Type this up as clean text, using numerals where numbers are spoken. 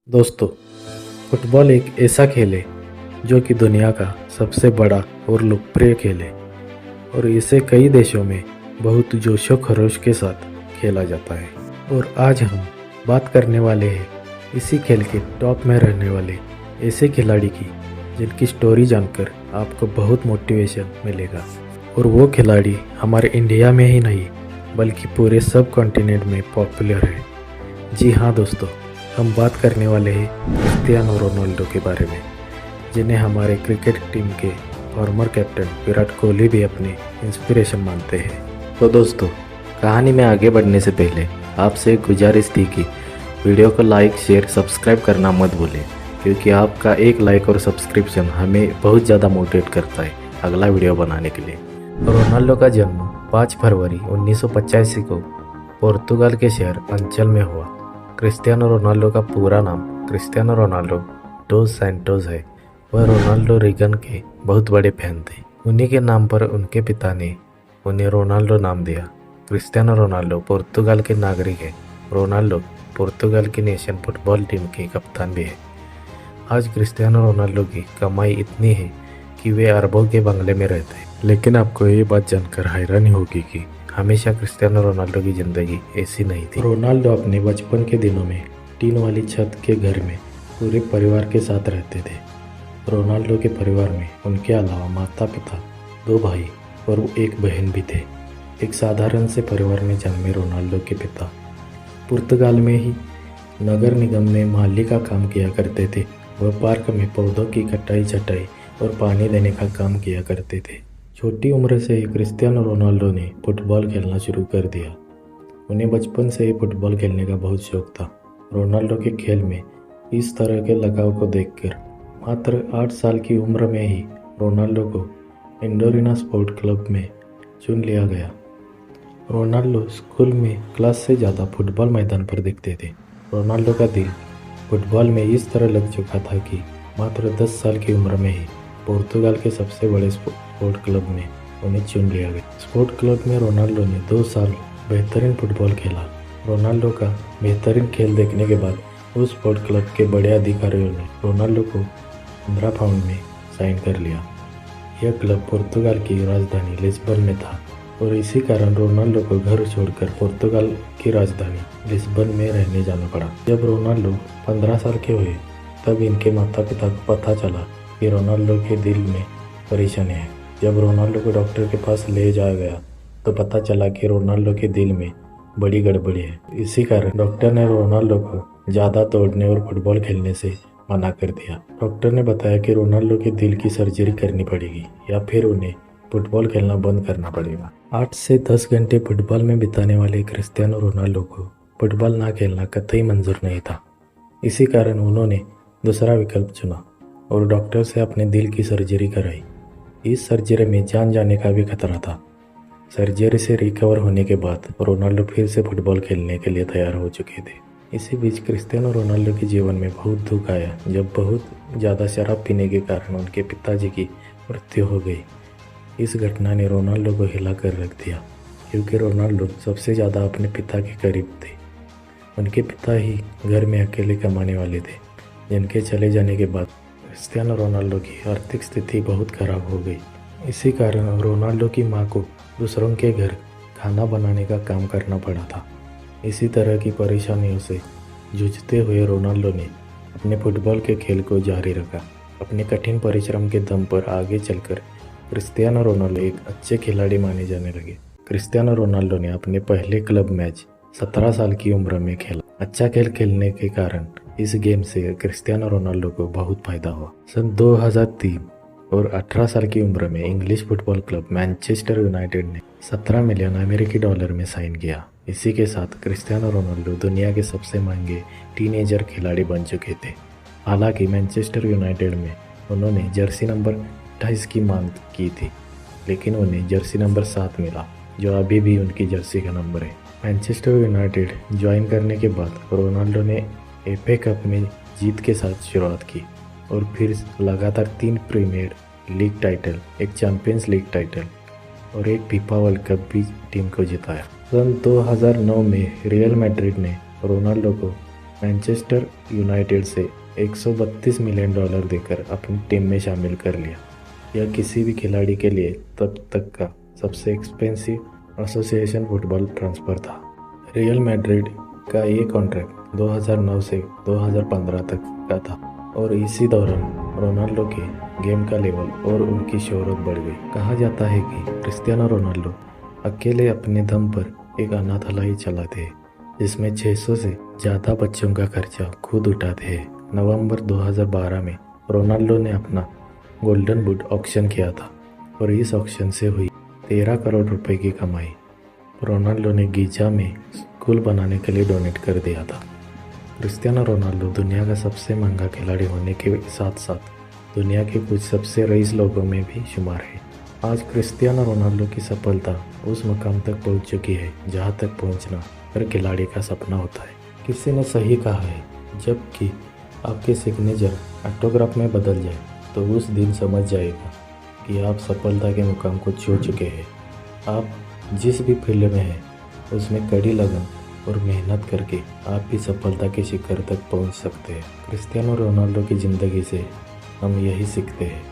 दोस्तों, फुटबॉल एक ऐसा खेल है जो कि दुनिया का सबसे बड़ा और लोकप्रिय खेल है और इसे कई देशों में बहुत जोशो खरोश के साथ खेला जाता है। और आज हम बात करने वाले हैं इसी खेल के टॉप में रहने वाले ऐसे खिलाड़ी की जिनकी स्टोरी जानकर आपको बहुत मोटिवेशन मिलेगा। और वो खिलाड़ी हमारे इंडिया में ही नहीं बल्कि पूरे सब कॉन्टिनेंट में पॉपुलर है। जी हाँ दोस्तों, हम बात करने वाले हैं क्रिस्टियानो रोनाल्डो के बारे में, जिन्हें हमारे क्रिकेट टीम के फॉर्मर कैप्टन विराट कोहली भी अपनी इंस्पिरेशन मानते हैं। तो दोस्तों, कहानी में आगे बढ़ने से पहले आपसे एक गुजारिश थी कि वीडियो को लाइक, शेयर, सब्सक्राइब करना मत भूलें, क्योंकि आपका एक लाइक और सब्सक्रिप्शन हमें बहुत ज़्यादा मोटिवेट करता है अगला वीडियो बनाने के लिए। रोनाल्डो का जन्म 5 फरवरी 1985 को पोर्तुगाल के शहर अंचल में हुआ। क्रिस्टियानो रोनाल्डो का पूरा नाम क्रिस्टियानो रोनाल्डो डोस सैंटोस है। वह रोनाल्डो रीगन के बहुत बड़े फैन थे। उन्हीं के नाम पर उनके पिता ने उन्हें रोनाल्डो नाम दिया। क्रिस्टियानो रोनाल्डो पोर्तुगाल के नागरिक हैं। रोनाल्डो पोर्तुगाल की नेशन फुटबॉल टीम के कप्तान भी है। आज क्रिस्टियानो रोनाल्डो की कमाई इतनी है कि वे अरबों के बंगले में रहते हैं। लेकिन आपको ये बात जानकर हैरानी होगी कि हमेशा क्रिस्टियानो रोनाल्डो की ज़िंदगी ऐसी नहीं थी। रोनाल्डो अपने बचपन के दिनों में टीन वाली छत के घर में पूरे परिवार के साथ रहते थे। रोनाल्डो के परिवार में उनके अलावा माता पिता, 2 भाई और एक बहन भी थे। एक साधारण से परिवार में जन्मे रोनाल्डो के पिता पुर्तगाल में ही नगर निगम में माली का काम किया करते थे। वह पार्क में पौधों की कटाई, छटाई और पानी देने का काम किया करते थे। छोटी उम्र से ही क्रिस्टियानो रोनाल्डो ने फुटबॉल खेलना शुरू कर दिया। उन्हें बचपन से ही फुटबॉल खेलने का बहुत शौक था। रोनाल्डो के खेल में इस तरह के लगाव को देखकर मात्र 8 साल की उम्र में ही रोनाल्डो को इंडोरिना स्पोर्ट क्लब में चुन लिया गया। रोनाल्डो स्कूल में क्लास से ज़्यादा फुटबॉल मैदान पर दिखते थे। रोनाल्डो का दिल फुटबॉल में इस तरह लग चुका था कि मात्र 10 साल की उम्र में ही पोर्तुगाल के सबसे बड़े स्पोर्ट क्लब में उन्हें चुन लिया गया। स्पोर्ट क्लब में रोनाल्डो ने 2 साल बेहतरीन फुटबॉल खेला। रोनाल्डो का बेहतरीन खेल देखने के बाद उस स्पोर्ट क्लब के बड़े अधिकारियों ने रोनाल्डो को 15 पाउंड में साइन कर लिया। यह क्लब पोर्तुगाल की राजधानी लिस्बन में था और इसी कारण रोनाल्डो को घर छोड़कर पोर्तुगाल की राजधानी लिस्बन में रहने जाना पड़ा। जब रोनाल्डो 15 साल के हुए तब इनके माता पिता को पता चला कि रोनाल्डो के दिल में परेशानी है। जब रोनाल्डो को डॉक्टर के पास ले जाया गया तो पता चला कि रोनाल्डो के दिल में बड़ी गड़बड़ी है। इसी कारण डॉक्टर ने रोनाल्डो को ज़्यादा दौड़ने और फुटबॉल खेलने से मना कर दिया। डॉक्टर ने बताया कि रोनाल्डो के दिल की सर्जरी करनी पड़ेगी या फिर उन्हें फुटबॉल खेलना बंद करना पड़ेगा। 8 से 10 घंटे फुटबॉल में बिताने वाले क्रिस्टियानो रोनाल्डो को फुटबॉल ना खेलना कतई मंजूर नहीं था। इसी कारण उन्होंने दूसरा विकल्प चुना और डॉक्टर से अपने दिल की सर्जरी कराई। इस सर्जरी में जान जाने का भी खतरा था। सर्जरी से रिकवर होने के बाद रोनाल्डो फिर से फुटबॉल खेलने के लिए तैयार हो चुके थे। इसी बीच क्रिस्टियानो रोनाल्डो के जीवन में बहुत दुख आया जब बहुत ज़्यादा शराब पीने के कारण उनके पिताजी की मृत्यु हो गई। इस घटना ने रोनाल्डो को हिला कर रख दिया, क्योंकि रोनाल्डो सबसे ज़्यादा अपने पिता के करीब थे। उनके पिता ही घर में अकेले कमाने वाले थे, जिनके चले जाने के बाद क्रिस्टियानो रोनाल्डो की आर्थिक स्थिति बहुत खराब हो गई। इसी कारण रोनाल्डो की मां को दूसरों के घर खाना बनाने का काम करना पड़ा था। इसी तरह की परेशानियों से जूझते हुए रोनाल्डो ने अपने फुटबॉल के खेल को जारी रखा। अपने कठिन परिश्रम के दम पर आगे चलकर क्रिस्टियानो रोनाल्डो एक अच्छे खिलाड़ी माने जाने लगे। क्रिस्टियानो रोनाल्डो ने अपने पहले क्लब मैच 17 साल की उम्र में खेला। अच्छा खेल खेलने के कारण इस गेम से क्रिस्टियानो रोनाल्डो को बहुत फायदा हुआ। सन 2003 और 18 साल की उम्र में English football club Manchester United ने 17 मिलियन अमेरिकी डॉलर में साइन किया। इसी के साथ क्रिस्टियानो रोनाल्डो दुनिया के सबसे महंगे टीनेजर खिलाड़ी बन चुके थे। हालांकि मैनचेस्टर यूनाइटेड में उन्होंने जर्सी नंबर 28 की मांग की थी, लेकिन उन्हें जर्सी नंबर 7 मिला, जो अभी भी उनकी जर्सी का नंबर है। मैनचेस्टर यूनाइटेड ज्वाइन करने के बाद रोनाल्डो ने एफए कप में जीत के साथ शुरुआत की और फिर लगातार 3 प्रीमियर लीग टाइटल, एक चैंपियंस लीग टाइटल और एक फीफा वर्ल्ड कप भी टीम को जिताया। सन 2009 में रियल मैड्रिड ने रोनाल्डो को मैनचेस्टर यूनाइटेड से $132 मिलियन देकर अपनी टीम में शामिल कर लिया। यह किसी भी खिलाड़ी के लिए तब तक का सबसे एक्सपेंसिव एसोसिएशन फुटबॉल ट्रांसफ़र था। रियल मैड्रिड का ये कॉन्ट्रैक्ट 2009 से 2015 तक का था और इसी दौरान रोनाल्डो के गेम का लेवल और उनकी शोहरत बढ़ गई। कहा जाता है कि क्रिस्टियानो रोनाल्डो अकेले अपने दम पर एक अनाथालय चलाते हैं जिसमें 600 से ज़्यादा बच्चों का खर्चा खुद उठाते हैं। नवंबर 2012 में रोनाल्डो ने अपना गोल्डन बूट ऑक्शन किया था और इस ऑक्शन से हुई 13 करोड़ रुपए की कमाई रोनाल्डो ने गीजा में स्कूल बनाने के लिए डोनेट कर दिया था। क्रिस्टियानो रोनाल्डो दुनिया का सबसे महंगा खिलाड़ी होने के साथ साथ दुनिया के कुछ सबसे रईस लोगों में भी शुमार है। आज क्रिस्टियानो रोनाल्डो की सफलता उस मुकाम तक पहुंच चुकी है जहां तक पहुंचना हर खिलाड़ी का सपना होता है। किसी ने सही कहा है, जबकि आपके सिग्नेचर ऑटोग्राफ में बदल जाए तो उस दिन समझ जाएगा कि आप सफलता के मुकाम को छू चुके हैं। आप जिस भी फील्ड में हैं उसमें कड़ी लगन और मेहनत करके आप भी सफलता के शिखर तक पहुंच सकते हैं। क्रिस्टियानो रोनाल्डो की ज़िंदगी से हम यही सीखते हैं।